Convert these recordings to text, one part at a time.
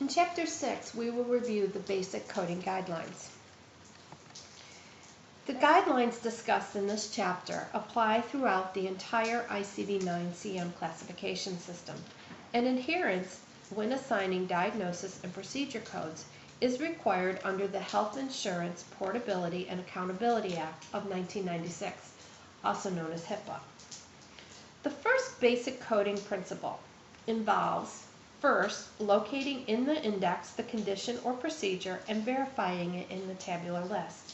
In Chapter 6, we will review the basic coding guidelines. The guidelines discussed in this chapter apply throughout the entire ICD9 CM classification system, and adherence when assigning diagnosis and procedure codes is required under the Health Insurance Portability and Accountability Act of 1996, also known as HIPAA. The first basic coding principle involves first locating in the index the condition or procedure and verifying it in the tabular list.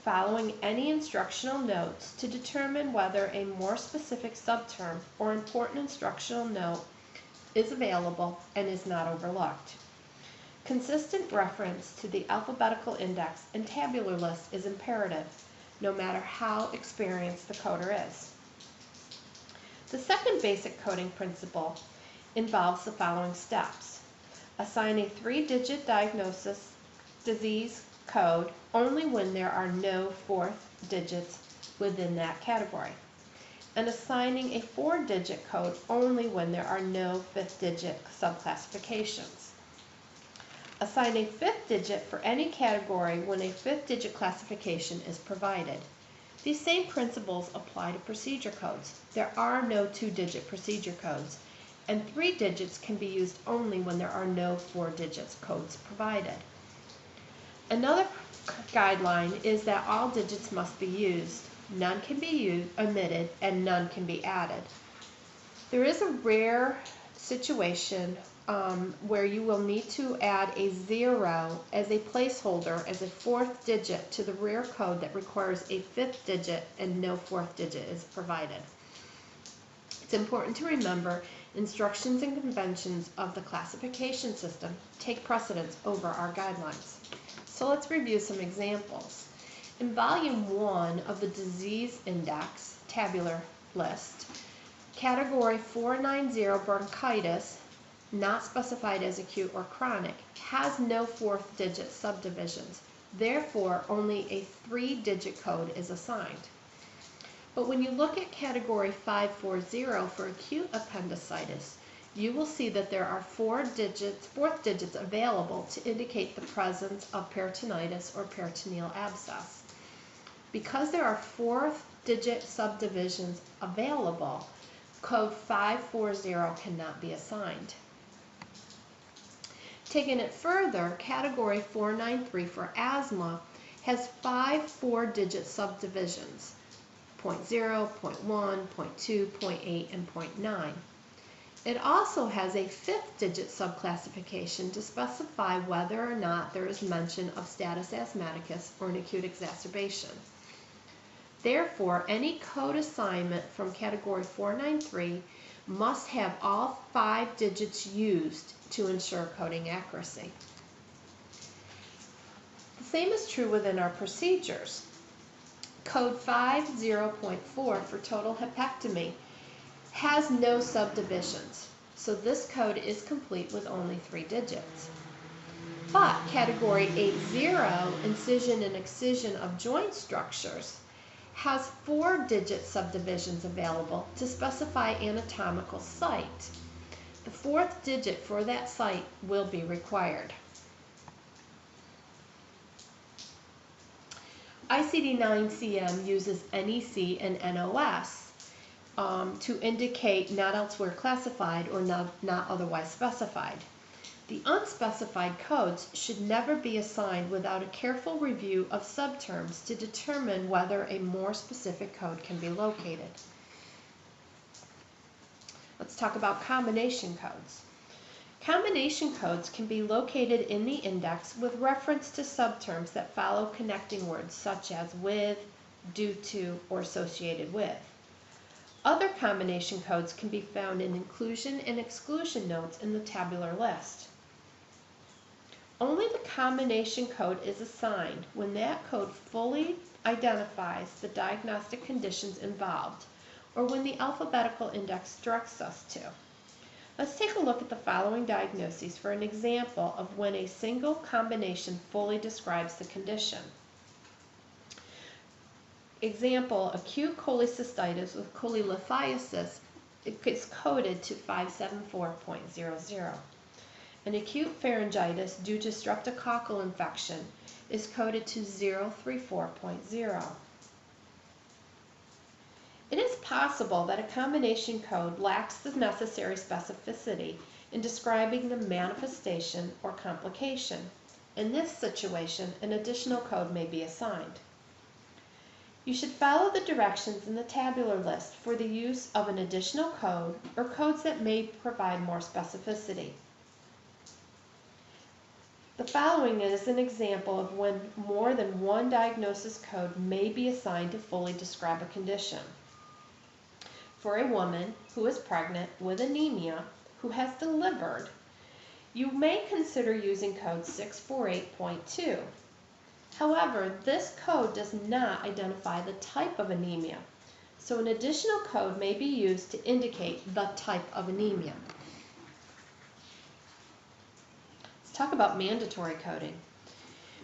Following any instructional notes to determine whether a more specific subterm or important instructional note is available and is not overlooked. Consistent reference to the alphabetical index and tabular list is imperative, no matter how experienced the coder is. The second basic coding principle involves the following steps. Assign a 3-digit diagnosis disease code only when there are no 4th digits within that category, and assigning a 4-digit code only when there are no 5th-digit subclassifications. Assign a 5th digit for any category when a 5th-digit classification is provided. These same principles apply to procedure codes. There are no 2-digit procedure codes, and 3 digits can be used only when there are no 4-digit codes provided. Another guideline is that all digits must be used, none can be omitted, and none can be added. There is a rare situation where you will need to add a 0 as a placeholder as a 4th digit to the rear code that requires a 5th digit and no 4th digit is provided. It's important to remember instructions and conventions of the classification system take precedence over our guidelines. So let's review some examples. In Volume 1 of the Disease Index tabular list, Category 490 bronchitis, not specified as acute or chronic, has no 4th digit subdivisions. Therefore, only a 3-digit code is assigned. But when you look at Category 540 for acute appendicitis, you will see that there are 4th digits available to indicate the presence of peritonitis or peritoneal abscess. Because there are 4th digit subdivisions available, code 540 cannot be assigned. Taking it further, Category 493 for asthma has 5 4-digit subdivisions, 0.0, 0.1, 0.2, 0.8, and 0.9. It also has a 5th digit subclassification to specify whether or not there is mention of status asthmaticus or an acute exacerbation. Therefore, any code assignment from Category 493 must have all 5 digits used to ensure coding accuracy. The same is true within our procedures. Code 50.4 for total hepectomy has no subdivisions, so this code is complete with only 3 digits. But Category 80, incision and excision of joint structures, has 4-digit subdivisions available to specify anatomical site. The 4th digit for that site will be required. ICD9 CM uses NEC and NOS to indicate not elsewhere classified or not otherwise specified. The unspecified codes should never be assigned without a careful review of subterms to determine whether a more specific code can be located. Let's talk about combination codes. Combination codes can be located in the index with reference to subterms that follow connecting words such as with, due to, or associated with. Other combination codes can be found in inclusion and exclusion notes in the tabular list. Only the combination code is assigned when that code fully identifies the diagnostic conditions involved, or when the alphabetical index directs us to. Let's take a look at the following diagnoses for an example of when a single combination fully describes the condition. Example, acute cholecystitis with cholelithiasis is coded to 574.00. An acute pharyngitis due to streptococcal infection is coded to 034.0. It is possible that a combination code lacks the necessary specificity in describing the manifestation or complication. In this situation, an additional code may be assigned. You should follow the directions in the tabular list for the use of an additional code or codes that may provide more specificity. The following is an example of when more than one diagnosis code may be assigned to fully describe a condition. For a woman who is pregnant with anemia who has delivered, you may consider using code 648.2. However, this code does not identify the type of anemia, so an additional code may be used to indicate the type of anemia. Let's talk about mandatory coding.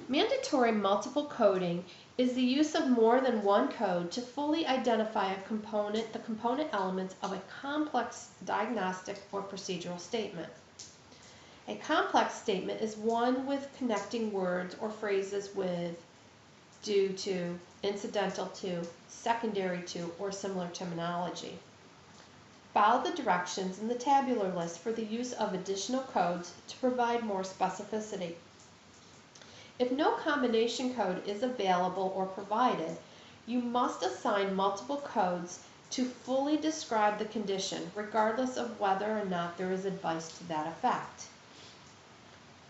Mandatory multiple coding is the use of more than one code to fully identify the component elements of a complex diagnostic or procedural statement. A complex statement is one with connecting words or phrases with due to, incidental to, secondary to, or similar terminology. Follow the directions in the tabular list for the use of additional codes to provide more specificity. If no combination code is available or provided, you must assign multiple codes to fully describe the condition, regardless of whether or not there is advice to that effect.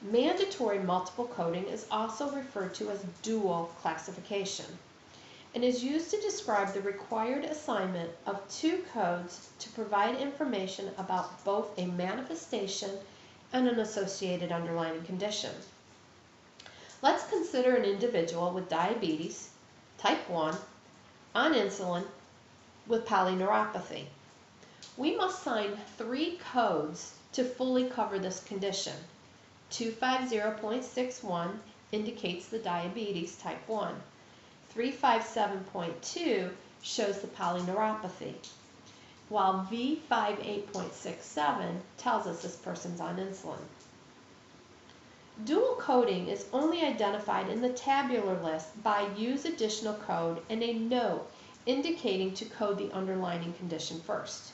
Mandatory multiple coding is also referred to as dual classification and is used to describe the required assignment of two codes to provide information about both a manifestation and an associated underlying condition. Let's consider an individual with diabetes, type 1, on insulin, with polyneuropathy. We must assign three codes to fully cover this condition. 250.61 indicates the diabetes type 1. 357.2 shows the polyneuropathy, while V58.67 tells us this person's on insulin. Dual coding is only identified in the tabular list by use additional code and a note indicating to code the underlying condition first.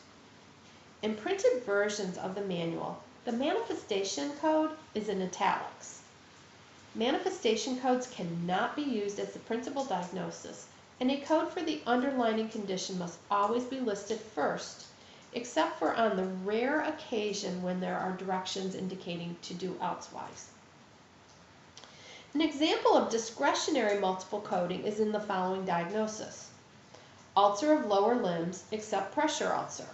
In printed versions of the manual, the manifestation code is in italics. Manifestation codes cannot be used as the principal diagnosis, and a code for the underlying condition must always be listed first, except for on the rare occasion when there are directions indicating to do elsewise. An example of discretionary multiple coding is in the following diagnosis: ulcer of lower limbs except pressure ulcer.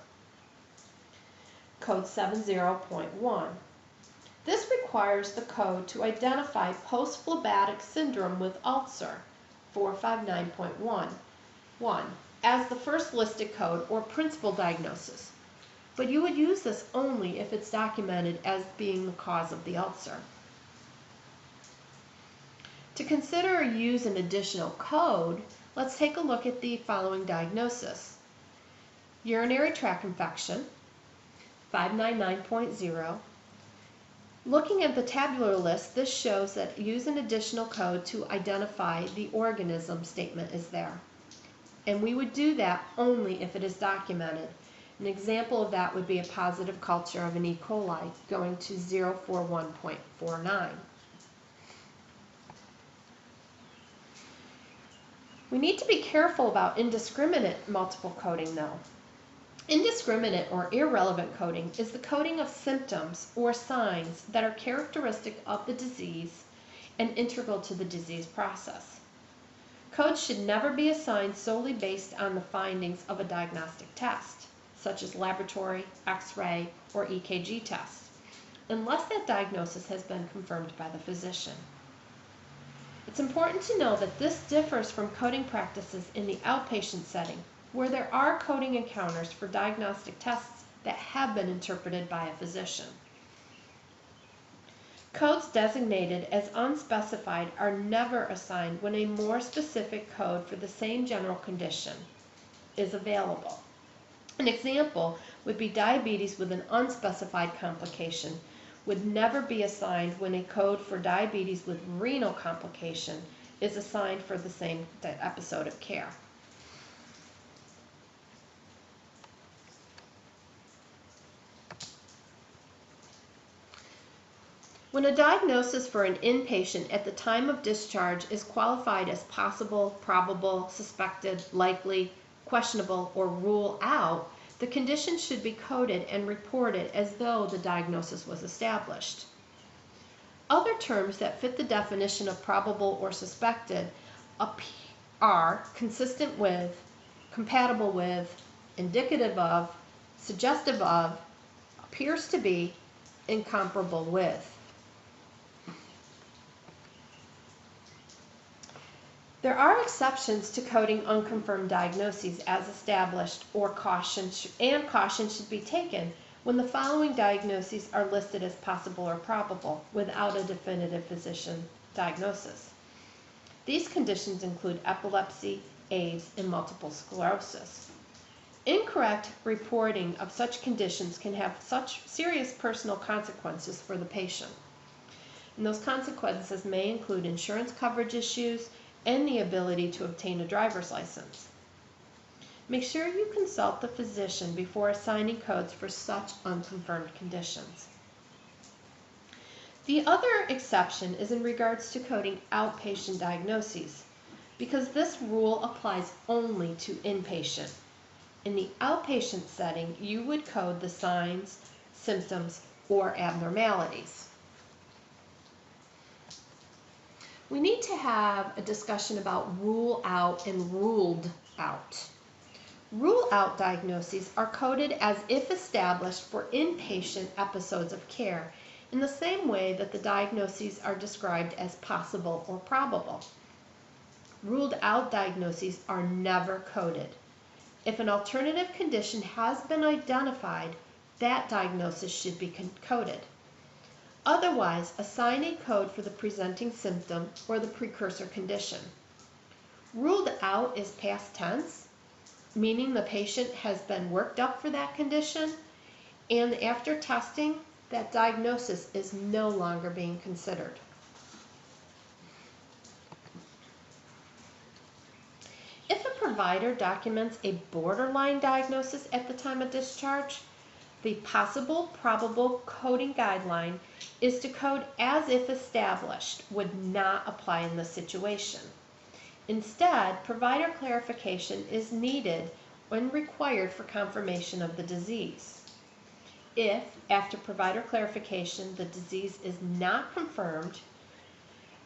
Code 70.1. This requires the code to identify post-phlebitic syndrome with ulcer, 459.1, as the first listed code or principal diagnosis, but you would use this only if it's documented as being the cause of the ulcer. To consider or use an additional code, let's take a look at the following diagnosis: urinary tract infection, 599.0. Looking at the tabular list, this shows that use an additional code to identify the organism statement is there. And we would do that only if it is documented. An example of that would be a positive culture of an E. coli going to 041.49. We need to be careful about indiscriminate multiple coding though. Indiscriminate or irrelevant coding is the coding of symptoms or signs that are characteristic of the disease and integral to the disease process. Codes should never be assigned solely based on the findings of a diagnostic test, such as laboratory, X-ray, or EKG tests, unless that diagnosis has been confirmed by the physician. It's important to know that this differs from coding practices in the outpatient setting, where there are coding encounters for diagnostic tests that have been interpreted by a physician. Codes designated as unspecified are never assigned when a more specific code for the same general condition is available. An example would be diabetes with an unspecified complication, would never be assigned when a code for diabetes with renal complication is assigned for the same episode of care. When a diagnosis for an inpatient at the time of discharge is qualified as possible, probable, suspected, likely, questionable, or rule out, the condition should be coded and reported as though the diagnosis was established. Other terms that fit the definition of probable or suspected are consistent with, compatible with, indicative of, suggestive of, appears to be, and comparable with. There are exceptions to coding unconfirmed diagnoses as established, or caution should be taken when the following diagnoses are listed as possible or probable without a definitive physician diagnosis. These conditions include epilepsy, AIDS, and multiple sclerosis. Incorrect reporting of such conditions can have such serious personal consequences for the patient. And those consequences may include insurance coverage issues and the ability to obtain a driver's license. Make sure you consult the physician before assigning codes for such unconfirmed conditions. The other exception is in regards to coding outpatient diagnoses, because this rule applies only to inpatient. In the outpatient setting, you would code the signs, symptoms, or abnormalities. We need to have a discussion about rule out and ruled out. Rule out diagnoses are coded as if established for inpatient episodes of care in the same way that the diagnoses are described as possible or probable. Ruled out diagnoses are never coded. If an alternative condition has been identified, that diagnosis should be coded. Otherwise, assign a code for the presenting symptom or the precursor condition. Ruled out is past tense, meaning the patient has been worked up for that condition, and after testing, that diagnosis is no longer being considered. If a provider documents a borderline diagnosis at the time of discharge, the possible probable coding guideline is to code as if established would not apply in this situation. Instead, provider clarification is needed when required for confirmation of the disease. If, after provider clarification, the disease is not confirmed,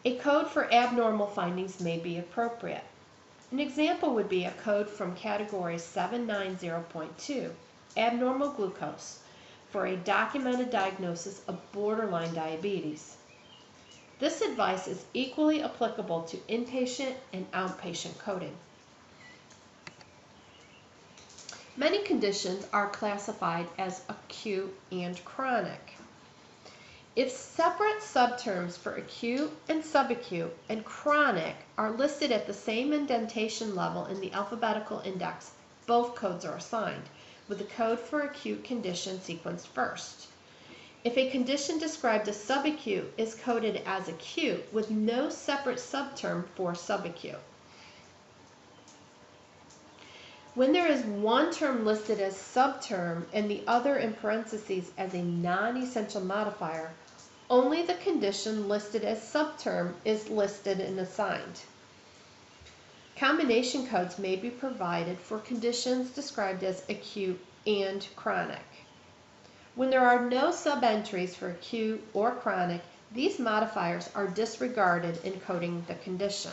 a code for abnormal findings may be appropriate. An example would be a code from category 790.2, abnormal glucose, for a documented diagnosis of borderline diabetes. This advice is equally applicable to inpatient and outpatient coding. Many conditions are classified as acute and chronic. If separate subterms for acute and subacute and chronic are listed at the same indentation level in the alphabetical index, both codes are assigned, with the code for acute condition sequenced first. If a condition described as subacute is coded as acute with no separate subterm for subacute. When there is one term listed as subterm and the other in parentheses as a non-essential modifier, only the condition listed as subterm is listed and assigned. Combination codes may be provided for conditions described as acute and chronic. When there are no sub-entries for acute or chronic, these modifiers are disregarded in coding the condition.